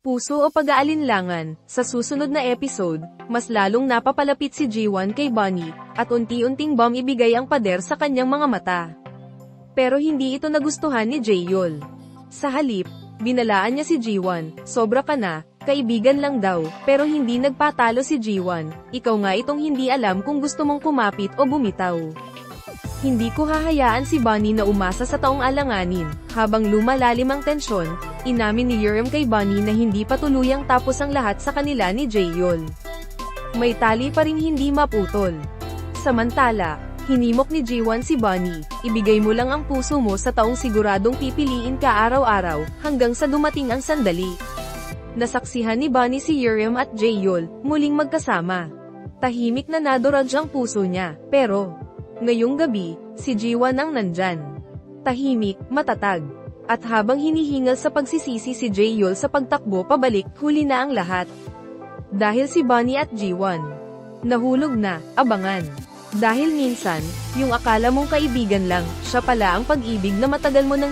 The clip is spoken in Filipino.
Puso o pag-aalinlangan, sa susunod na episode, mas lalong napapalapit si Jiwon kay Bonnie, at unti-unting ibigay ang pader sa kanyang mga mata. Pero hindi ito nagustuhan ni Jaehyul. Sa halip, binalaan niya si Jiwon, sobra ka na, kaibigan lang daw, pero hindi nagpatalo si Jiwon, ikaw nga itong hindi alam kung gusto mong kumapit o bumitaw. Hindi ko hahayaan si Bonnie na umasa sa taong alanganin. Habang lumalalim ang tensyon, inamin ni Yerim kay Bonnie na hindi pa tuluyang tapos ang lahat sa kanila ni Jaehyul. May tali pa ring hindi maputol. Samantala, hinimok ni Jiwon si Bonnie, ibigay mo lang ang puso mo sa taong siguradong pipiliin ka araw-araw, hanggang sa dumating ang sandali. Nasaksihan ni Bonnie si Yerim at Jaehyul, muling magkasama. Tahimik na nadurog ang puso niya, pero ngayong gabi, si Jiwon ang nandyan. Tahimik, matatag. At habang hinihingal sa pagsisisi si Jaehyul sa pagtakbo pabalik, huli na ang lahat. Dahil si Bonnie at Jiwon nahulog na, abangan. Dahil minsan, yung akala mong kaibigan lang, siya pala ang pag-ibig na matagal mo nang